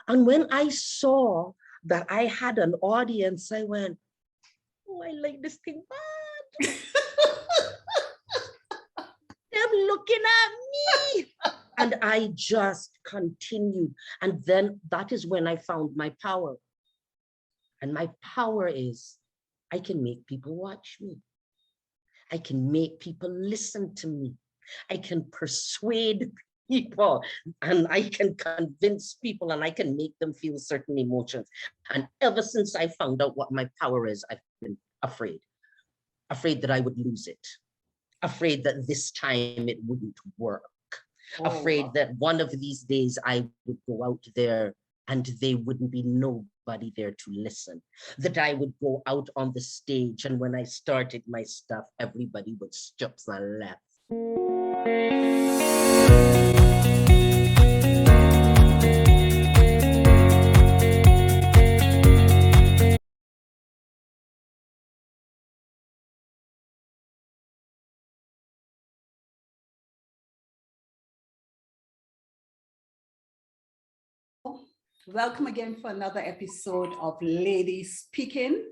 And when I saw that I had an audience, I went, oh, I like this thing bad. They're looking at me. And I just continued. And then that is when I found my power. And my power is I can make people watch me. I can make people listen to me. I can persuade people and I can convince people and I can make them feel certain emotions. And ever since I found out what my power is, I've been afraid that I would lose it, afraid that this time it wouldn't work, afraid that one of these days I would go out there and there wouldn't be nobody there to listen, that I would go out on the stage and when I started my stuff, everybody would stop and laugh. Welcome again for another episode of Ladies Speaking.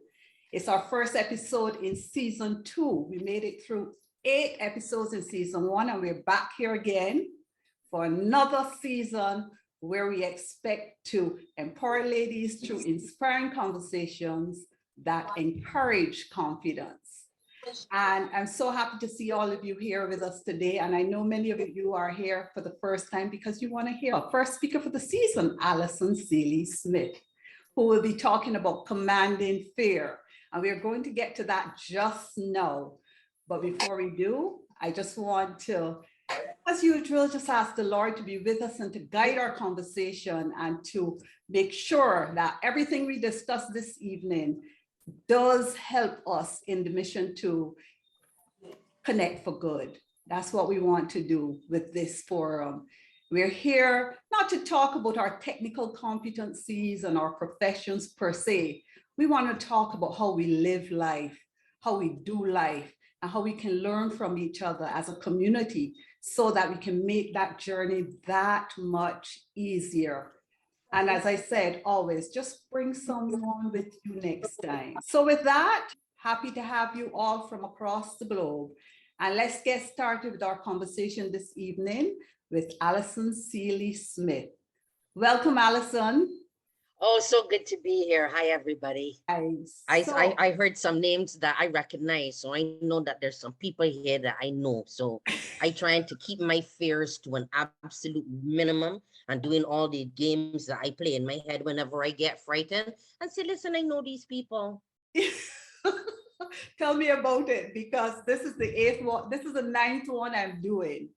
It's our first episode in season 2. We made it through 8 episodes in season 1 and we're back here again for another season where we expect to empower ladies through inspiring conversations that encourage confidence. And I'm so happy to see all of you here with us today. And I know many of you are here for the first time because you want to hear our first speaker for the season, Alison Sealy-Smith, who will be talking about commanding fear. And we're going to get to that just now. But before we do, I just want to, as usual, just ask the Lord to be with us and to guide our conversation and to make sure that everything we discuss this evening does help us in the mission to connect for good. That's what we want to do with this forum. We're here not to talk about our technical competencies and our professions per se. We want to talk about how we live life, how we do life, and how we can learn from each other as a community so that we can make that journey that much easier. And as I said, always just bring someone with you next time. So with that, happy to have you all from across the globe. And let's get started with our conversation this evening with Alison Sealy-Smith. Welcome, Alison. Oh, so good to be here. Hi, everybody. I heard some names that I recognize, so I know that there's some people here that I know. So I trying to keep my fears to an absolute minimum and doing all the games that I play in my head whenever I get frightened and say, listen, I know these people. Tell me about it, because this is the 8th one. This is the 9th one I'm doing.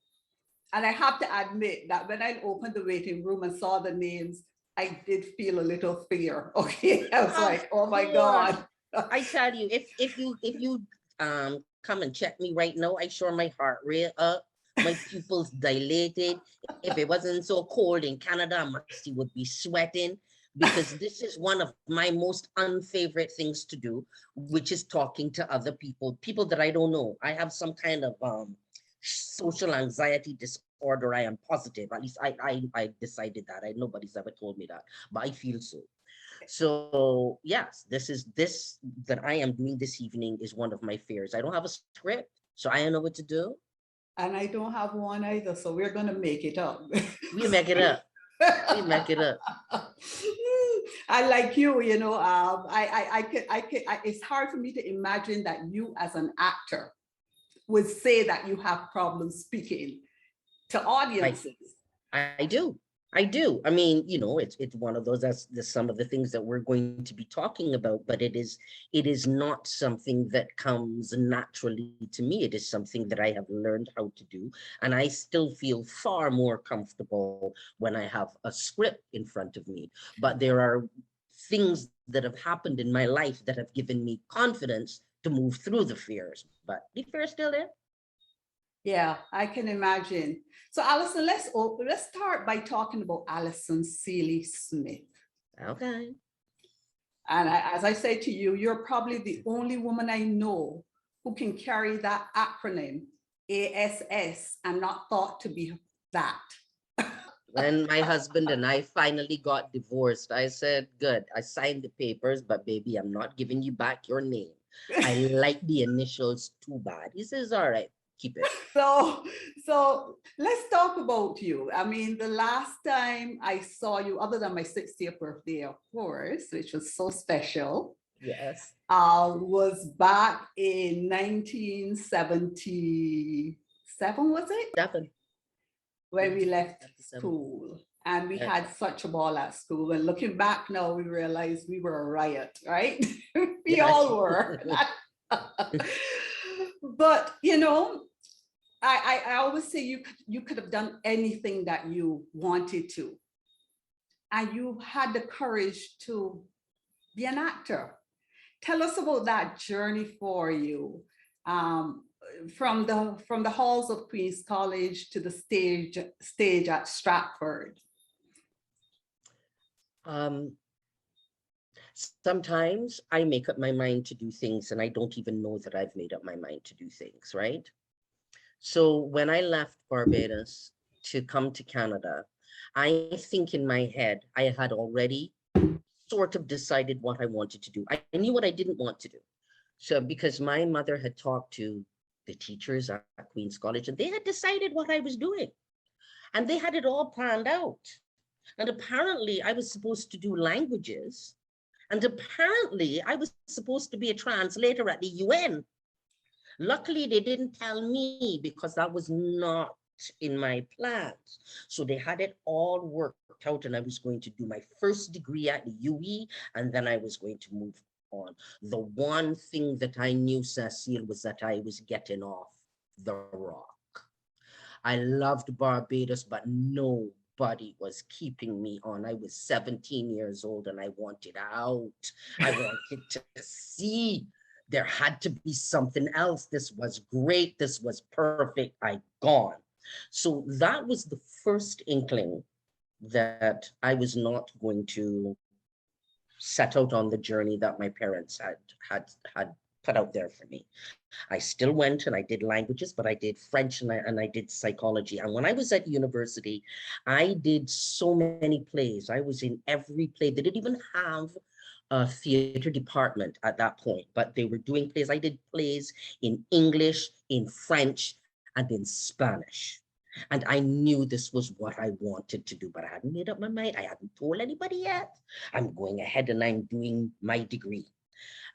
And I have to admit that when I opened the waiting room and saw the names, I did feel a little fear. Okay, I was like, oh my God. I tell you, if you come and check me right now, I sure my heart rate up, my pupils dilated. If it wasn't so cold in Canada, Maxie would be sweating, because this is one of my most unfavorite things to do, which is talking to other people that I don't know. I have some kind of social anxiety disorder. I am positive, at least I decided that. Nobody's ever told me that, but I feel so. So yes, this that I am doing this evening is one of my fears. I don't have a script, so I don't know what to do. And I don't have one either, so we're gonna make it up. We make it up. We make it up. I like you, you know. It's hard for me to imagine that you, as an actor, would say that you have problems speaking to audiences. I do. I mean, you know, it's one of those, that's some of the things that we're going to be talking about, but it is not something that comes naturally to me. It is something that I have learned how to do. And I still feel far more comfortable when I have a script in front of me. But there are things that have happened in my life that have given me confidence to move through the fears, but the fear is still there. Yeah, I can imagine. So Alison, let's start by talking about Alison Sealy-Smith. Okay. And as I say to you, you're probably the only woman I know who can carry that acronym, ASS, and not thought to be that. When my husband and I finally got divorced, I said, good, I signed the papers, but baby, I'm not giving you back your name. I like the initials too bad. He says, all right, keep it. So let's talk about you. I mean, the last time I saw you, other than my 60th birthday, of course, which was so special, Yes. was back in 1977, was it? Seven. When we left 77. school. And we Yes. had such a ball at school. And looking back now, we realized we were a riot, right? We Yes. all were. But you know, I always say you could have done anything that you wanted to. And you had the courage to be an actor. Tell us about that journey for you. From the halls of Queen's College to the stage at Stratford. Sometimes I make up my mind to do things and I don't even know that I've made up my mind to do things, right? So when I left Barbados to come to Canada, I think in my head, I had already sort of decided what I wanted to do. I knew what I didn't want to do. So because my mother had talked to the teachers at Queen's College and they had decided what I was doing. And they had it all planned out. And apparently I was supposed to do languages. And apparently I was supposed to be a translator at the UN. Luckily, they didn't tell me because that was not in my plans. So they had it all worked out and I was going to do my first degree at the UE and then I was going to move on. The one thing that I knew, Cecile, was that I was getting off the rock. I loved Barbados, but nobody was keeping me on. I was 17 years old and I wanted out. I wanted to see. There had to be something else. This was great. This was perfect. I gone. So that was the first inkling that I was not going to set out on the journey that my parents had put out there for me. I still went and I did languages, but I did French and I did psychology. And when I was at university, I did so many plays. I was in every play. They didn't even have a theater department at that point, but they were doing plays. I did plays in English, in French, and in Spanish. And I knew this was what I wanted to do, but I hadn't made up my mind. I hadn't told anybody yet. I'm going ahead and I'm doing my degree.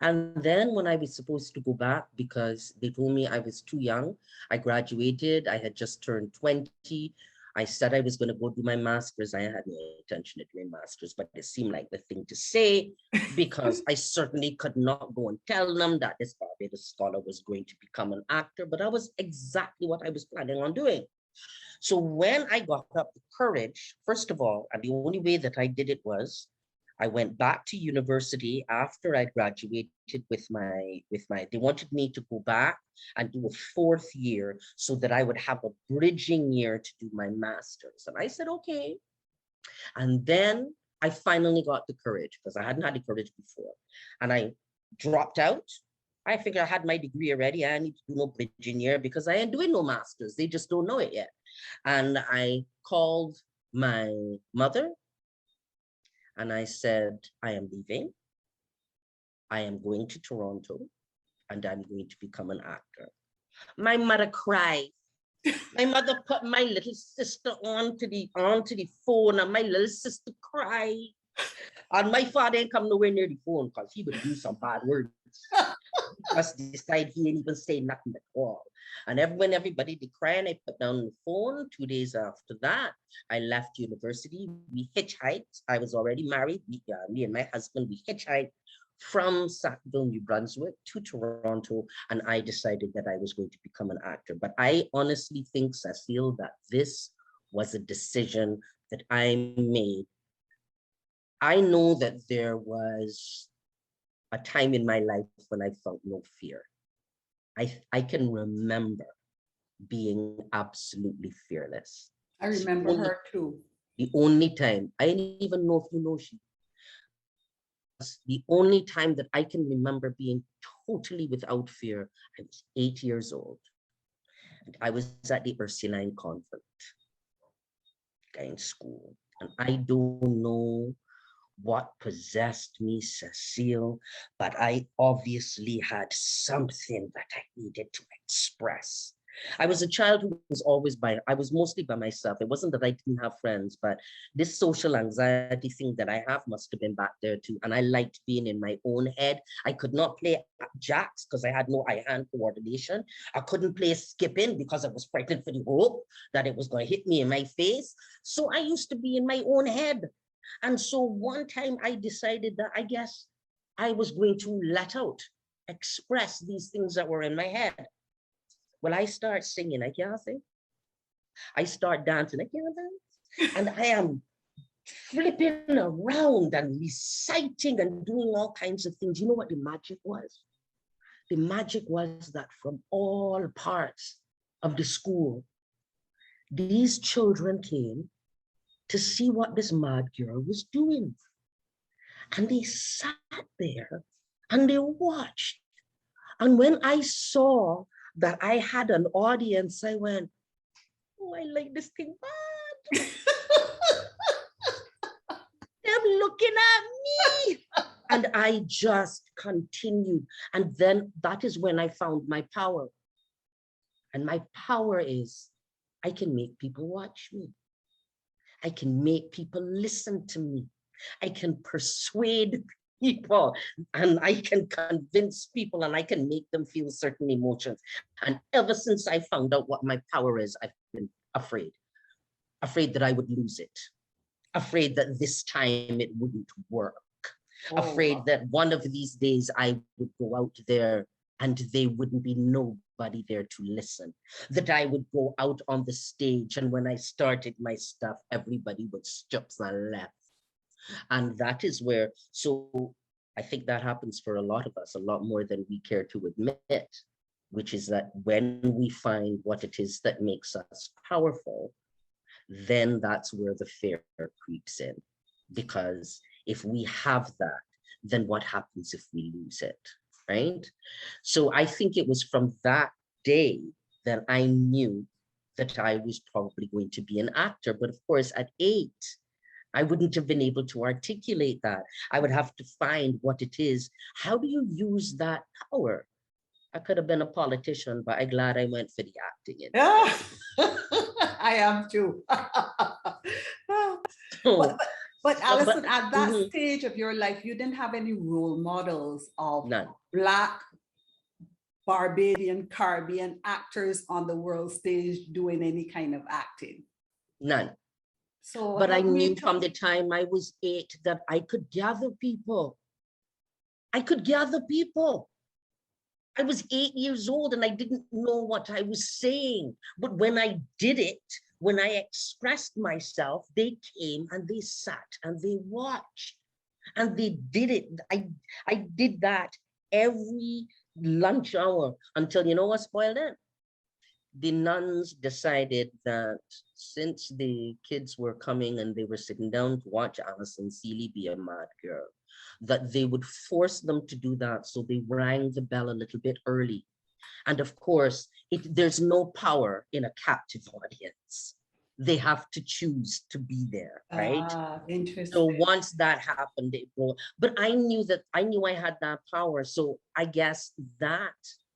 And then when I was supposed to go back, because they told me I was too young, I graduated, I had just turned 20. I said I was going to go do my master's. I had no intention of doing master's, but it seemed like the thing to say because I certainly could not go and tell them that this Barbados scholar was going to become an actor, but that was exactly what I was planning on doing. So when I got up the courage, first of all, and the only way that I did it was I went back to university after I graduated with my, they wanted me to go back and do a fourth year so that I would have a bridging year to do my master's. And I said, okay. And then I finally got the courage because I hadn't had the courage before. And I dropped out. I figured I had my degree already. I need to do no bridging year because I ain't doing no master's. They just don't know it yet. And I called my mother and I said, I am leaving. I am going to Toronto and I'm going to become an actor. My mother cried. My mother put my little sister onto the phone and my little sister cried. And my father ain't come nowhere near the phone because he would use some bad words. Just decided he ain't even say nothing at all. And when everybody did cry and I put down the phone, 2 days after that, I left university. We hitchhiked. I was already married. Me and my husband, we hitchhiked from Sackville, New Brunswick to Toronto. And I decided that I was going to become an actor. But I honestly think, Cecile, that this was a decision that I made. I know that there was a time in my life when I felt no fear. I can remember being absolutely fearless. I remember her too. The only time, I didn't even know if you know she, the only time that I can remember being totally without fear, I was 8 years old. And I was at the Ursuline convent. in school. And I don't know what possessed me, Cecile, but I obviously had something that I needed to express. I was a child who was I was mostly by myself. It wasn't that I didn't have friends, but this social anxiety thing that I have must have been back there too. And I liked being in my own head. I could not play jacks because I had no eye-hand coordination. I couldn't play skipping because I was frightened for the rope that it was going to hit me in my face. So I used to be in my own head. And so one time I decided that I guess I was going to let out, express these things that were in my head. Well, I start singing, I can't sing. I start dancing, I can't dance. And I am flipping around and reciting and doing all kinds of things. You know what the magic was? The magic was that from all parts of the school, these children came to see what this mad girl was doing. And they sat there and they watched. And when I saw that I had an audience, I went, oh, I like this thing bad. They're looking at me. And I just continued. And then that is when I found my power. And my power is I can make people watch me. I can make people listen to me. I can persuade people and I can convince people and I can make them feel certain emotions. And ever since I found out what my power is, I've been afraid that I would lose it, afraid that this time it wouldn't work, afraid that one of these days I would go out there and there wouldn't be nobody there to listen, that I would go out on the stage and when I started my stuff, everybody would stop and laugh. And that is where, so I think that happens for a lot of us, a lot more than we care to admit, which is that when we find what it is that makes us powerful, then that's where the fear creeps in. Because if we have that, then what happens if we lose it, right? So I think it was from that day that I knew that I was probably going to be an actor. But of course, at 8, I wouldn't have been able to articulate that. I would have to find what it is. How do you use that power? I could have been a politician, but I'm glad I went for the acting. I am too. So, but Alison, at that mhm. stage of your life, you didn't have any role models of None. Black, Barbadian, Caribbean actors on the world stage doing any kind of acting. None. So, but I knew from the time I was 8 that I could gather people. I could gather people. I was 8 years old and I didn't know what I was saying. But when I did it, when I expressed myself, they came and they sat and they watched and they did it. I did that every lunch hour until, you know what spoiled it? The nuns decided that since the kids were coming and they were sitting down to watch Alison Sealy be a mad girl, that they would force them to do that. So they rang the bell a little bit early. And of course, there's no power in a captive audience. They have to choose to be there, right? Interesting. So once that happened, but I knew I had that power. So I guess that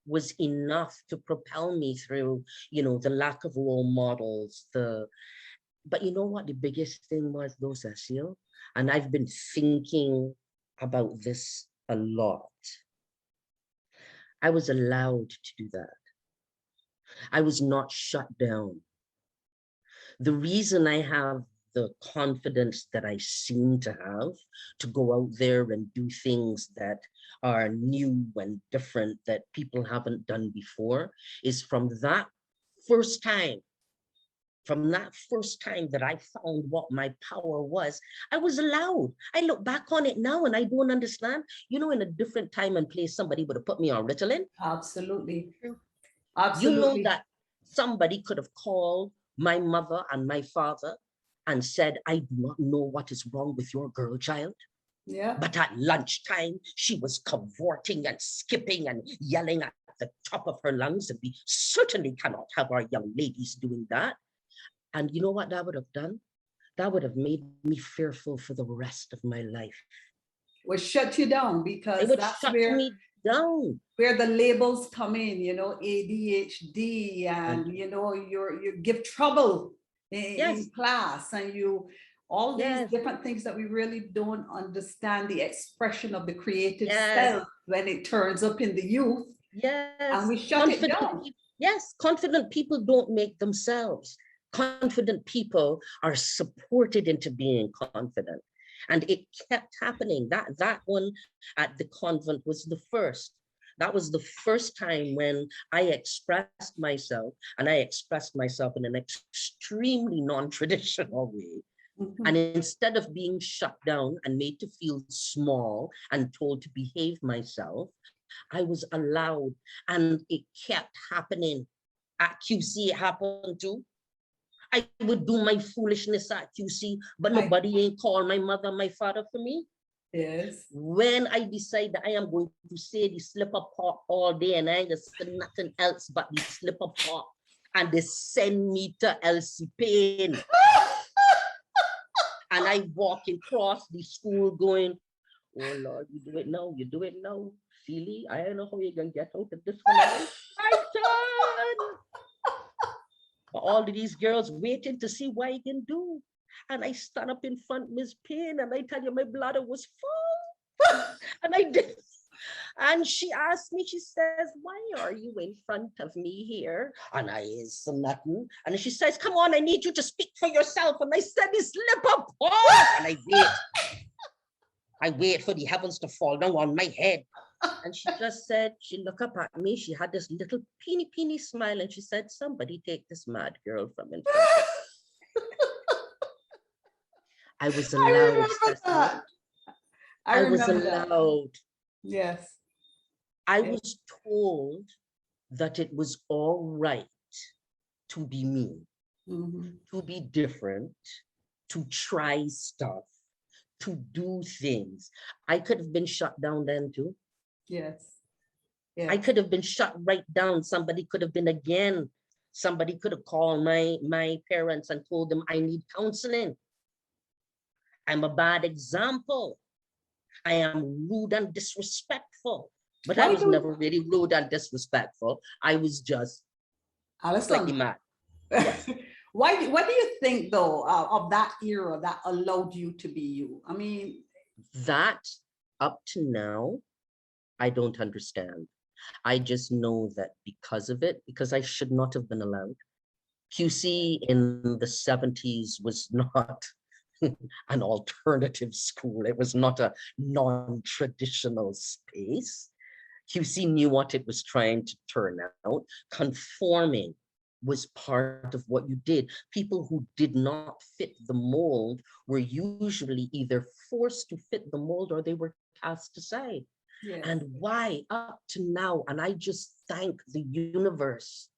was enough to propel me through, the lack of role models, but you know what the biggest thing was though, Cecile? And I've been thinking about this a lot. I was allowed to do that. I was not shut down. The reason I have the confidence that I seem to have to go out there and do things that are new and different that people haven't done before is from that first time that I found what my power was, I was allowed. I look back on it now and I don't understand. In a different time and place, somebody would have put me on Ritalin. Absolutely. Absolutely. You know that somebody could have called my mother and my father and said, I do not know what is wrong with your girl child. Yeah. But at lunchtime, she was cavorting and skipping and yelling at the top of her lungs. And we certainly cannot have our young ladies doing that. And you know what that would have done? that would have made me fearful for the rest of my life. Will shut you down, It because would that's shut me down. where the labels come in, you know, ADHD, and And you know, you give trouble in yes, class, and you all these yes, different things that we really don't understand the expression of the creative yes, self when it turns up in the youth, and yes. we shut it down. Yes, confident people don't make themselves. Confident people are supported into being confident. And it kept happening. That one at the convent was the first. That was the first time when I expressed myself, and I expressed myself in an extremely non-traditional way. Mhm. And instead of being shut down and made to feel small and told to behave myself, I was allowed, and it kept happening. At QC, it happened too. I would do my foolishness at QC, but I, nobody ain't call my mother, my father for me. yes. When I decide that I am going to say the slipper pop all day and I ain't gonna say nothing else but the slipper pop, and they send me to LC Payne, and I walk across the school going, oh Lord, you do it now, you do it now. Sealy, I don't know how you're gonna get out of this one. My turn. But all of these girls waiting to see what I can do. And I stand up in front, Miss Payne, and I tell you, my bladder was full. And I did. And she asked me, she says, why are you in front of me here? And I is nothing. And she says, come on, I need you to speak for yourself. And I said, this slip up. And I wait. I wait for the heavens to fall down on my head. And she just said, she looked up at me. She had this little peeny smile. And she said, somebody take this mad girl from in front of me. I was I allowed, remember that. I was remember that. allowed. Yes. I Yes. was told that it was all right to be me, to be different, to try stuff, to do things. I could have been shut down then too. Yes. Yes. I could have been shut right down. Somebody could have been again. Somebody could have called my parents and told them I need counseling. I'm a bad example. I am rude and disrespectful. But I was never really rude and disrespectful. I was just slightly Alison, mad. Yes. what do you think though of that era that allowed you to be you? I mean, That up to now, I don't understand. I just know that because of it, because I should not have been allowed. QC in the 70s was not an alternative school. It was not a non-traditional space. QC knew what it was trying to turn out. Conforming was part of what you did. People who did not fit the mold were usually either forced to fit the mold or they were cast aside. yes. And why up to now? And I just thank the universe,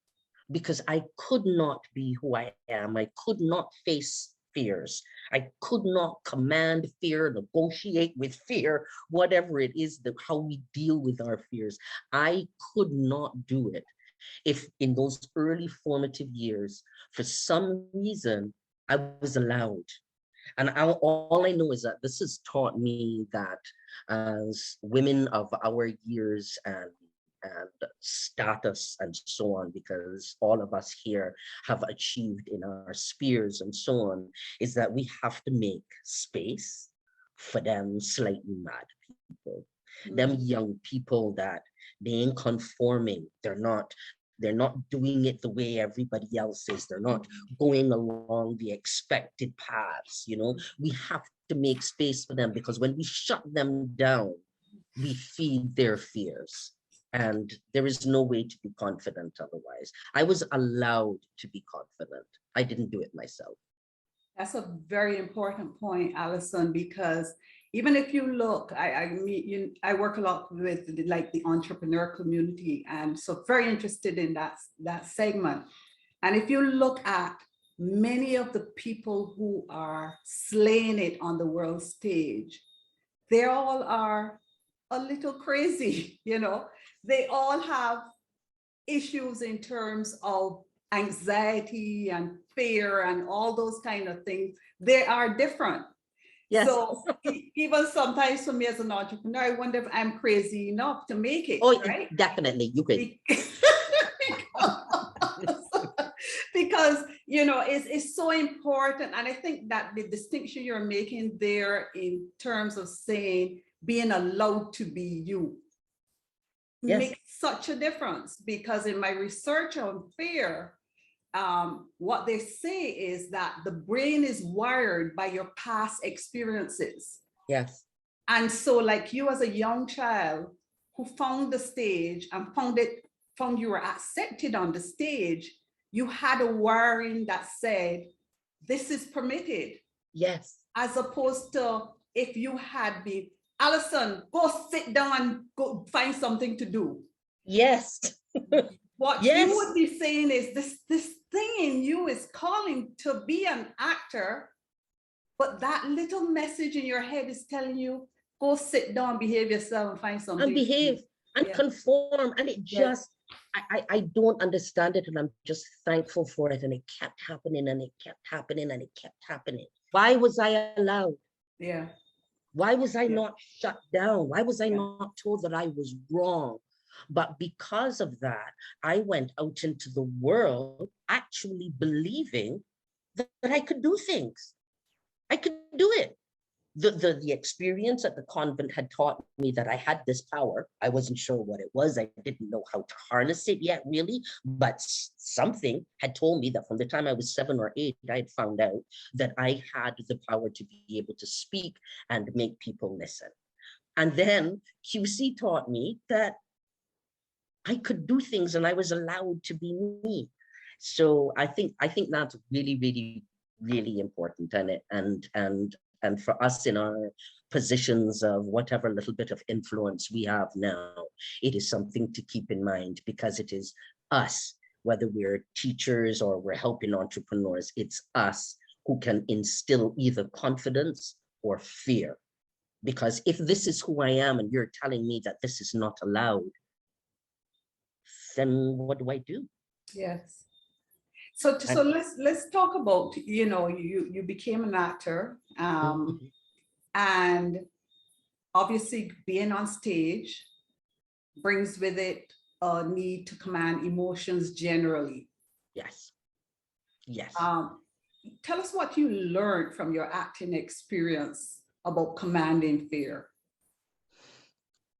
because I could not be who I am. I could not face fears. I could not command fear, negotiate with fear, whatever it is, how we deal with our fears. I could not do it if in those early formative years, for some reason, I was allowed. And all I know is that this has taught me that as women of our years and status and so on, because all of us here have achieved in our spheres and so on, is that we have to make space for them slightly mad people, them young people that they ain't conforming, they're not doing it the way everybody else is. They're not going along the expected paths, you know. We have to make space for them, because when we shut them down, we feed their fears. And there is no way to be confident otherwise. I was allowed to be confident. I didn't do it myself. That's a very important point, Alison, because even if you look, I work a lot with the entrepreneur community, and so very interested in that segment. And if you look at many of the people who are slaying it on the world stage, they all are a little crazy, you know. They all have issues in terms of anxiety and fear and all those kind of things, they are different. Yes. So even sometimes for me as an entrepreneur, I wonder if I'm crazy enough to make it. Oh, right? definitely, you could. Because you know, it's so important. And I think that the distinction you're making there in terms of saying being allowed to be you, Yes. makes such a difference. Because in my research on fear, what they say is that the brain is wired by your past experiences. Yes. And so like you as a young child who found the stage and found you were accepted on the stage, you had a wiring that said, this is permitted. Yes. As opposed to if you had been, Alison, go sit down, go find something to do. Yes. What Yes. you would be saying is this thing in you is calling to be an actor, but that little message in your head is telling you, go sit down, behave yourself, and find something. And behave and conform. And it just, I don't understand it. And I'm just thankful for it. And it kept happening and it kept happening and it kept happening. Why was I allowed? Yeah. Why was I not shut down? Why was I not told that I was wrong? But because of that, I went out into the world actually believing that I could do things. I could do it. The experience at the convent had taught me that I had this power. I wasn't sure what it was. I didn't know how to harness it yet, really. But something had told me that from the time I was 7 or 8, I had found out that I had the power to be able to speak and make people listen. And then QC taught me that I could do things and I was allowed to be me. So I think that's really, really, really important. And for us in our positions of whatever little bit of influence we have now, it is something to keep in mind, because it is us, whether we're teachers or we're helping entrepreneurs, it's us who can instill either confidence or fear. Because if this is who I am and you're telling me that this is not allowed, then what do I do? Yes. So let's talk about, you know, you became an actor, and obviously being on stage brings with it a need to command emotions generally. Yes. Yes. Tell us what you learned from your acting experience about commanding fear.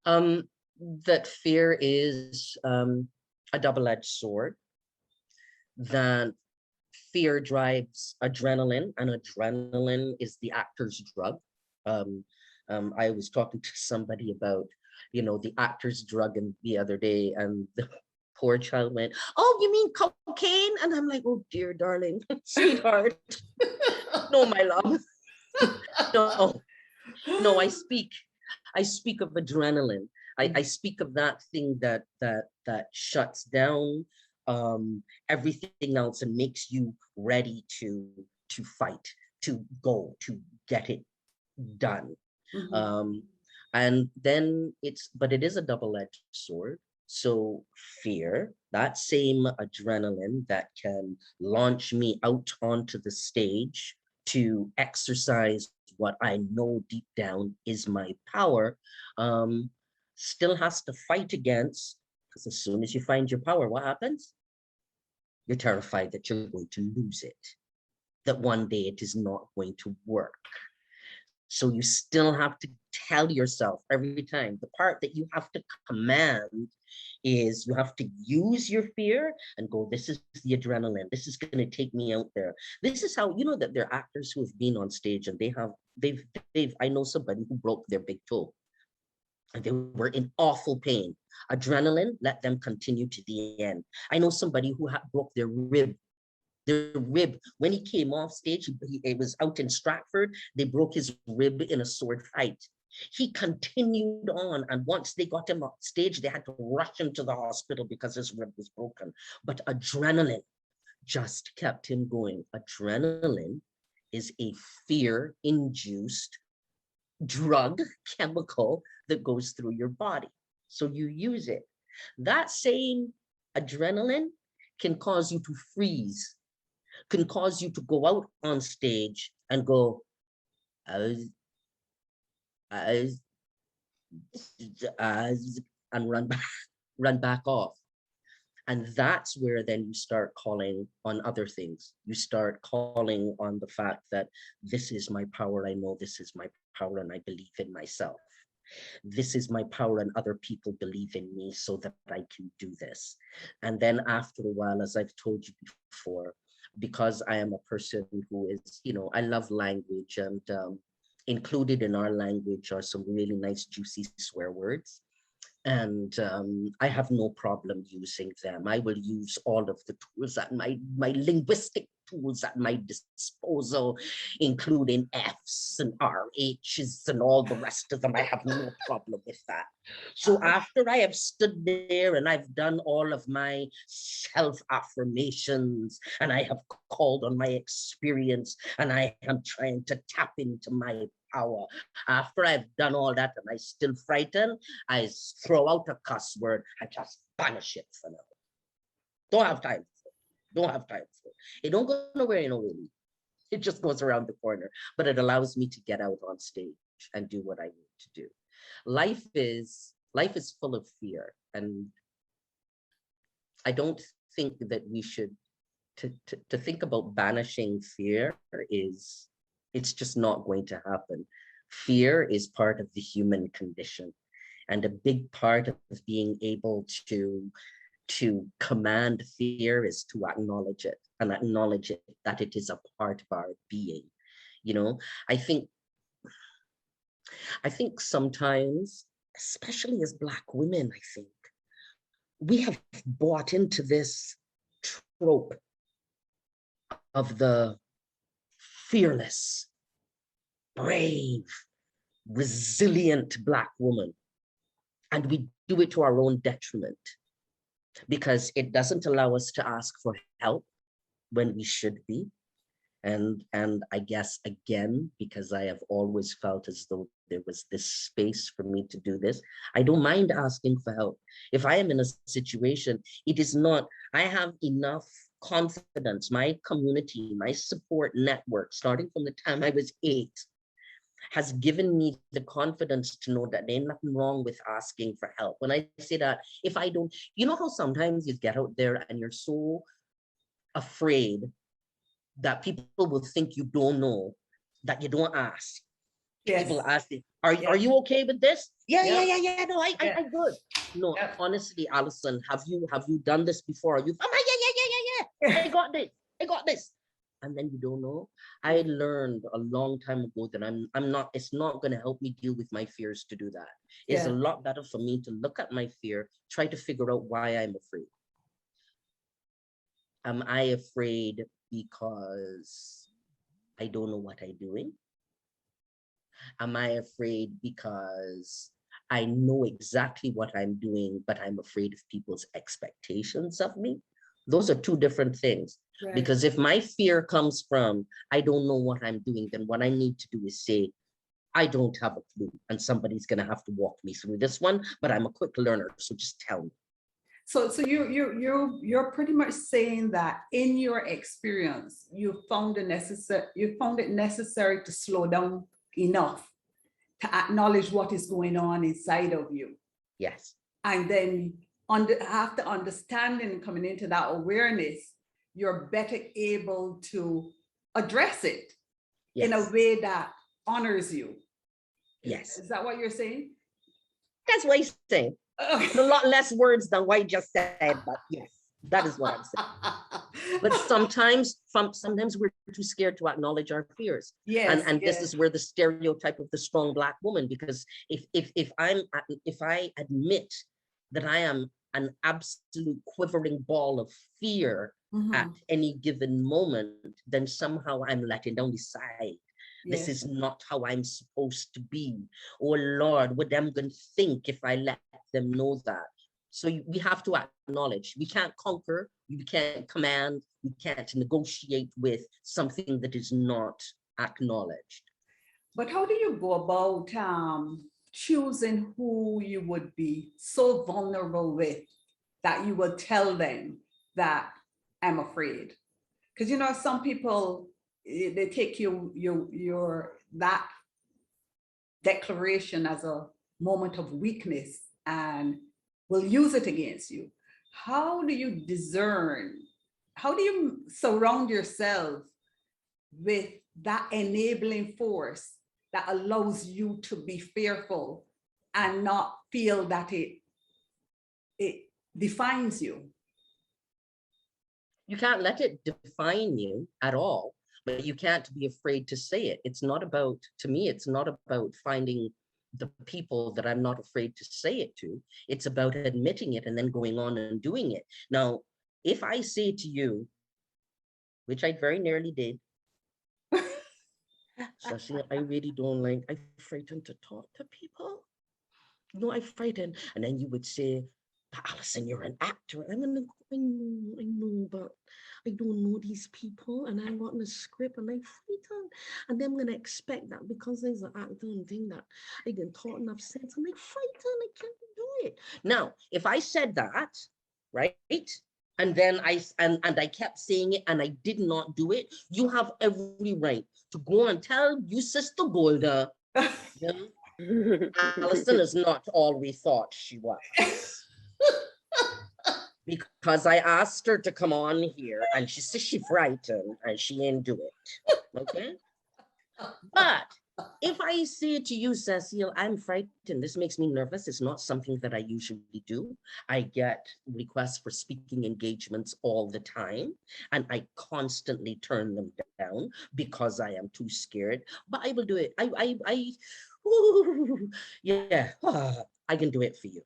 That fear is a double-edged sword. That fear drives adrenaline, and adrenaline is the actor's drug. I was talking to somebody about, you know, the actor's drug the other day, and the poor child went, "Oh, you mean cocaine?" And I'm like, "Oh dear, darling, sweetheart, no, my love, no. I speak of adrenaline. I speak of that thing that shuts down everything else and makes you ready to fight, to go, to get it done. And then but it is a double-edged sword. So fear, that same adrenaline that can launch me out onto the stage to exercise what I know deep down is my power, still has to fight against, because as soon as you find your power, what happens? You're terrified that you're going to lose it, that one day it is not going to work. So you still have to tell yourself every time, the part that you have to command is you have to use your fear and go, this is the adrenaline. This is going to take me out there. This is how, you know, that there are actors who have been on stage and I know somebody who broke their big toe and they were in awful pain. Adrenaline let them continue to the end. I know somebody who broke their rib. When he came off stage, it was out in Stratford, they broke his rib in a sword fight. He continued on, and once they got him off stage, they had to rush him to the hospital because his rib was broken. But adrenaline just kept him going. Adrenaline is a fear-induced drug, chemical that goes through your body. So you use it. That same adrenaline can cause you to freeze, can cause you to go out on stage and go, and run back off. And that's where then you start calling on other things. You start calling on the fact that this is my power. I know this is my power and I believe in myself. This is my power and other people believe in me so that I can do this. And then after a while, as I've told you before, because I am a person who is, I love language, and included in our language are some really nice, juicy swear words. And I have no problem using them. I will use all of the tools at my linguistic tools at my disposal, including F's and RH's and all the rest of them. I have no problem with that. So after I have stood there and I've done all of my self-affirmations and I have called on my experience and I am trying to tap into my power. After I've done all that and I still frightened, I throw out a cuss word and just banish it for now. Don't have time for it. Don't have time for it. It don't go nowhere, really. It just goes around the corner, but it allows me to get out on stage and do what I need to do. Life is full of fear, and I don't think that we should to think about banishing fear it's just not going to happen. Fear is part of the human condition. And a big part of being able to command fear is to acknowledge it and acknowledge it, that it is a part of our being. I think sometimes, especially as Black women, I think we have bought into this trope of the fearless, brave, resilient Black woman. And we do it to our own detriment because it doesn't allow us to ask for help when we should be. And I guess, again, because I have always felt as though there was this space for me to do this, I don't mind asking for help. If I am in a situation, it is not, I have enough confidence, my community, my support network, starting from the time I was 8, has given me the confidence to know that there's nothing wrong with asking for help. When I say that, if I don't, how sometimes you get out there and you're so afraid that people will think you don't know, that you don't ask. Yes. People ask you, are you okay with this? Yeah, no, I'm good. No, honestly, Alison, have you done this before? Yeah. I got this. And then you don't know. I learned a long time ago that it's not going to help me deal with my fears to do that. It's a lot better for me to look at my fear, try to figure out why I'm afraid. Am I afraid because I don't know what I'm doing? Am I afraid because I know exactly what I'm doing, but I'm afraid of people's expectations of me? Those are two different things. Right. Because if my fear comes from, I don't know what I'm doing, then what I need to do is say, I don't have a clue, and somebody's going to have to walk me through this one, but I'm a quick learner, so just tell me. So you're pretty much saying that in your experience, you found it necessary to slow down enough to acknowledge what is going on inside of you. Yes. And then after understanding and coming into that awareness, you're better able to address it in a way that honors you. Yes. Is that what you're saying? That's what he's saying. Okay. A lot less words than what I just said, but yes, that is what I'm saying. But sometimes we're too scared to acknowledge our fears. Yes, and this is where the stereotype of the strong Black woman, because if I admit that I am an absolute quivering ball of fear at any given moment, then somehow I'm letting down the side. This is not how I'm supposed to be. Oh Lord, what am I going to think if I let them know that? So we have to acknowledge. We can't conquer, we can't command, we can't negotiate with something that is not acknowledged. But how do you go about choosing who you would be so vulnerable with that you will tell them that I'm afraid. Because, you know, some people, they take your that declaration as a moment of weakness and will use it against you. How do you discern? How do you surround yourself with that enabling force that allows you to be fearful and not feel that it defines you? You can't let it define you at all, but you can't be afraid to say it. It's not about, to me, it's not about finding the people that I'm not afraid to say it to. It's about admitting it and then going on and doing it. Now, if I say to you, which I very nearly did, Cecile, I really don't like, I'm frightened to talk to people. No, I'm frightened. And then you would say, but Alison, you're an actor. I'm gonna go, I know, but I don't know these people and I want a script and I'm frightened. And then I'm gonna expect that because there's an actor and thing that I can talk enough sense. I'm like frightened, I can't do it. Now, if I said that, right? And then I kept saying it and I did not do it, you have every right to go and tell you Sister Golda, yeah, Alison is not all we thought she was. Because I asked her to come on here and she said she frightened and she ain't do it. Okay. But if I say to you, Cecile, I'm frightened, this makes me nervous. It's not something that I usually do. I get requests for speaking engagements all the time, and I constantly turn them down because I am too scared. But I will do it. Yeah, I can do it for you.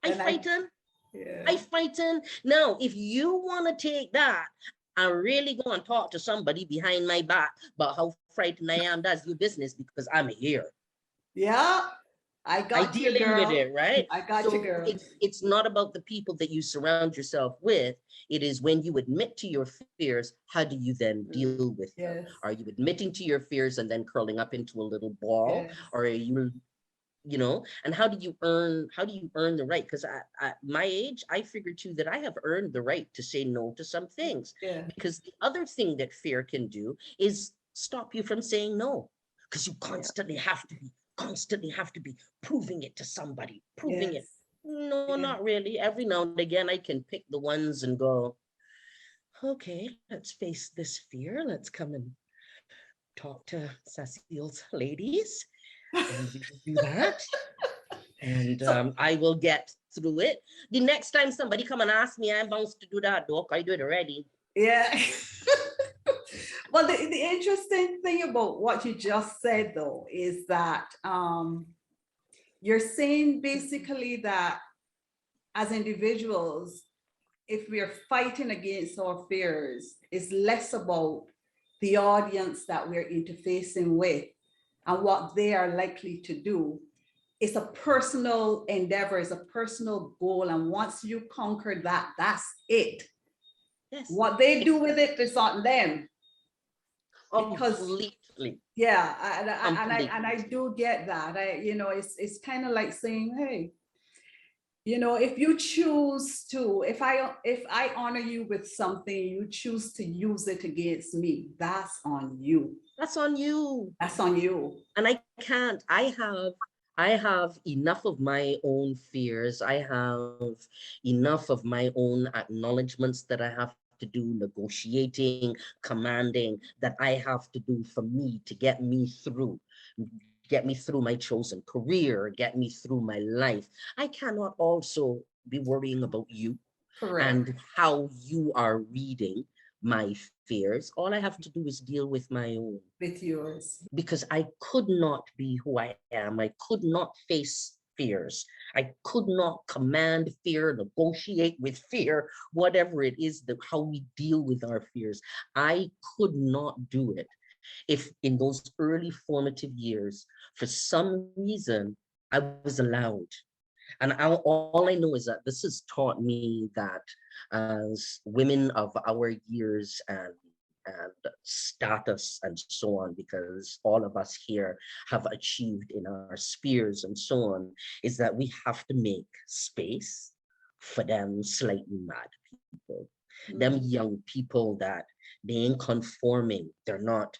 I frighten. Yeah. I frighten. Now, if you want to take that and really go and talk to somebody behind my back about how frightened I am, that's your business because I'm here. Yeah, I got you, girl. With it, right? I got you, girl. It's not about the people that you surround yourself with. It is when you admit to your fears, how do you then deal with them? Are you admitting to your fears and then curling up into a little ball? Or are you know, and how do you earn the right? Because at my age, I figured too that I have earned the right to say no to some things. Because the other thing that fear can do is stop you from saying no, because you constantly have to be proving it to somebody, proving it. No, not really. Every now and again I can pick the ones and go, okay, let's face this fear, let's come and talk to Cecile's ladies. And we will do that. And I will get through it. The next time somebody come and ask me, I'm bound to do that, doc. I do it already. Yeah. Well, the interesting thing about what you just said, though, is that you're saying basically that as individuals, if we are fighting against our fears, it's less about the audience that we're interfacing with and what they are likely to do. It's a personal endeavor, it's a personal goal. And once you conquer that, that's it. Yes. What they do with it is on them. Because, completely. Yeah, and I do get that. You know, it's kind of like saying, hey, you know, if you choose to, if I honor you with something, you choose to use it against me, that's on you. That's on you. That's on you. And I can't. I have enough of my own fears. I have enough of my own acknowledgements that I have to do, negotiating, commanding, that I have to do for me to get me through my chosen career, get me through my life. I cannot also be worrying about you. Correct. And how you are reading my fears. All I have to do is deal with my own. With yours. Because I could not be who I am. I could not face fears. I could not command fear, negotiate with fear, whatever it is, how we deal with our fears. I could not do it if in those early formative years, for some reason, I was allowed. And all I know is that this has taught me that as women of our years and status and so on, because all of us here have achieved in our spheres and so on, is that we have to make space for them slightly mad people, them young people that they ain't conforming. They're not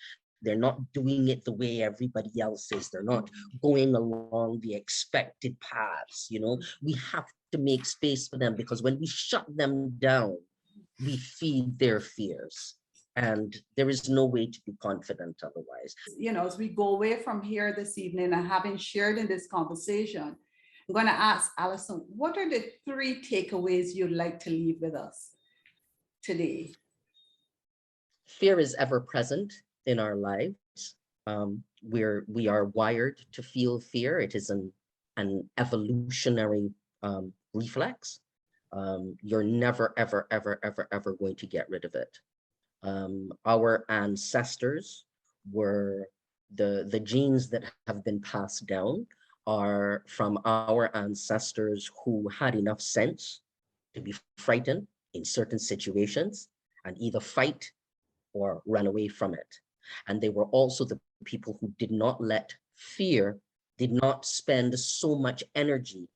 doing it the way everybody else is. They're not going along the expected paths. We have to make space for them, because when we shut them down, we feed their fears. And there is no way to be confident otherwise. As we go away from here this evening and having shared in this conversation, I'm going to ask Alison, what are the 3 takeaways you'd like to leave with us today? Fear is ever present in our lives. We are wired to feel fear. It is an evolutionary reflex. You're never, ever, ever, ever, ever going to get rid of it. Our ancestors were the genes that have been passed down are from our ancestors who had enough sense to be frightened in certain situations and either fight or run away from it. And they were also the people who did not let fear, did not spend so much energy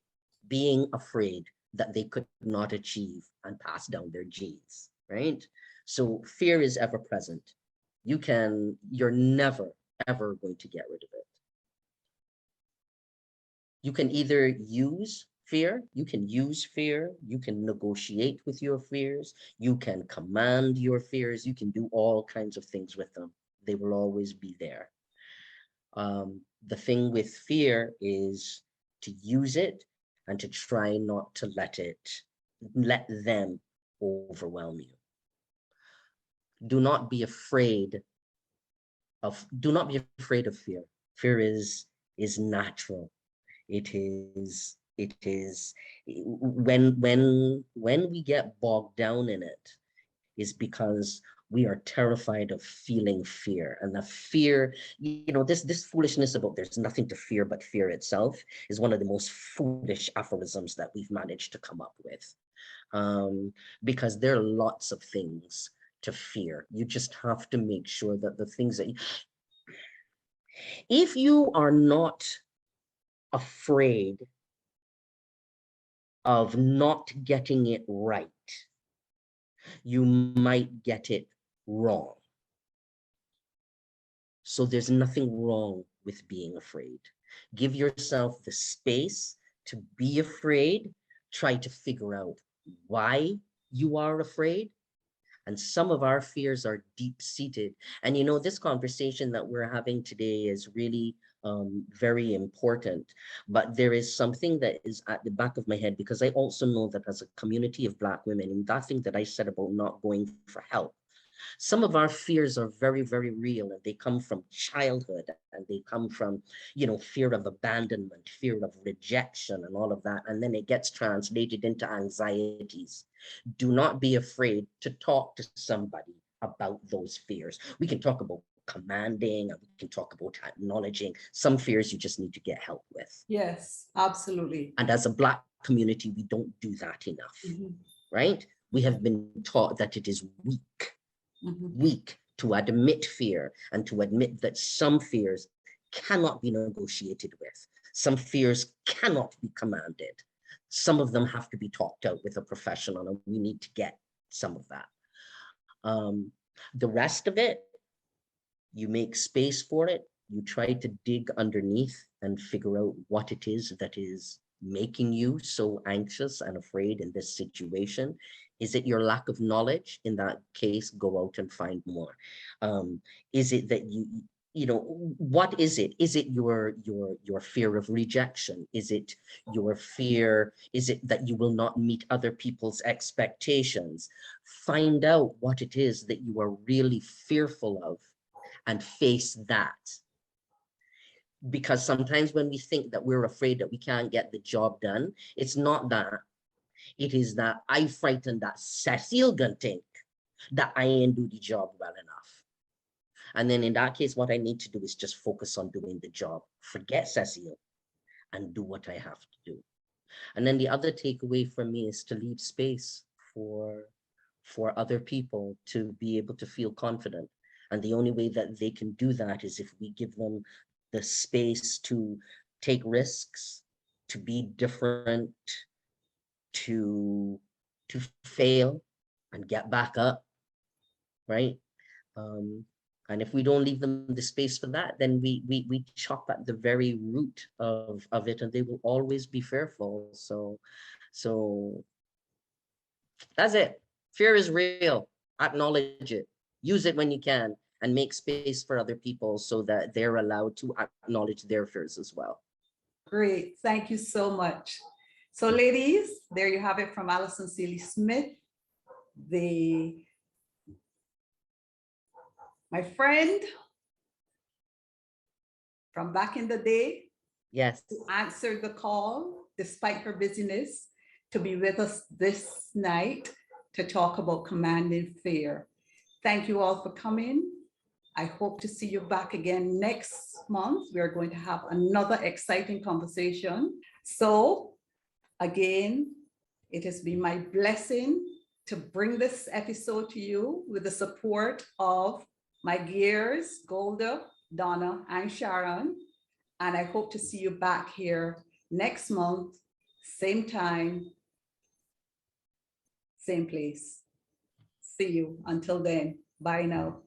being afraid that they could not achieve and pass down their genes, right? So fear is ever present. You're never, ever going to get rid of it. You can either use fear, you can negotiate with your fears, you can command your fears, you can do all kinds of things with them. They will always be there. The thing with fear is to use it and to try not to let them overwhelm you. Do not be afraid of fear. Fear is natural. It is when we get bogged down in it is because we are terrified of feeling fear. And the fear, this foolishness about there's nothing to fear but fear itself is one of the most foolish aphorisms that we've managed to come up with. Because there are lots of things to fear. You just have to make sure that the things that if you are not afraid of not getting it right, you might get it wrong. So there's nothing wrong with being afraid. Give yourself the space to be afraid. Try to figure out why you are afraid. And some of our fears are deep-seated. And this conversation that we're having today is really very important. But there is something that is at the back of my head, because I also know that as a community of Black women, and that thing that I said about not going for help, some of our fears are very, very real, and they come from childhood, and they come from, fear of abandonment, fear of rejection, and all of that. And then it gets translated into anxieties. Do not be afraid to talk to somebody about those fears. We can talk about commanding, and we can talk about acknowledging some fears you just need to get help with. Yes, absolutely. And as a Black community, we don't do that enough, right? We have been taught that it is weak to admit fear and to admit that some fears cannot be negotiated with. Some fears cannot be commanded. Some of them have to be talked out with a professional, and we need to get some of that. The rest of it, you make space for it. You try to dig underneath and figure out what it is that is making you so anxious and afraid in this situation. Is it your lack of knowledge? In that case, go out and find more. Is it that what is it? Is it your fear of rejection? Is it your fear? Is it that you will not meet other people's expectations? Find out what it is that you are really fearful of and face that. Because sometimes when we think that we're afraid that we can't get the job done, it's not that. It is that I frightened that Cecile gonna think that I ain't do the job well enough. And then in that case, what I need to do is just focus on doing the job. Forget Cecile and do what I have to do. And then the other takeaway for me is to leave space for other people to be able to feel confident. And the only way that they can do that is if we give them the space to take risks, to be different, to fail and get back up, right? And if we don't leave them the space for that, then we chop at the very root of it, and they will always be fearful. So that's it. Fear is real. Acknowledge it. Use it when you can, and make space for other people so that they're allowed to acknowledge their fears as well. Great. Thank you so much. So ladies, there you have it from Alison Sealy-Smith, my friend from back in the day. Yes. Who answered the call despite her busyness to be with us this night to talk about commanding fear. Thank you all for coming. I hope to see you back again next month. We are going to have another exciting conversation. So again, it has been my blessing to bring this episode to you with the support of my gears, Golda, Donna, and Sharon. And I hope to see you back here next month, same time, same place. See you. Until then, bye now.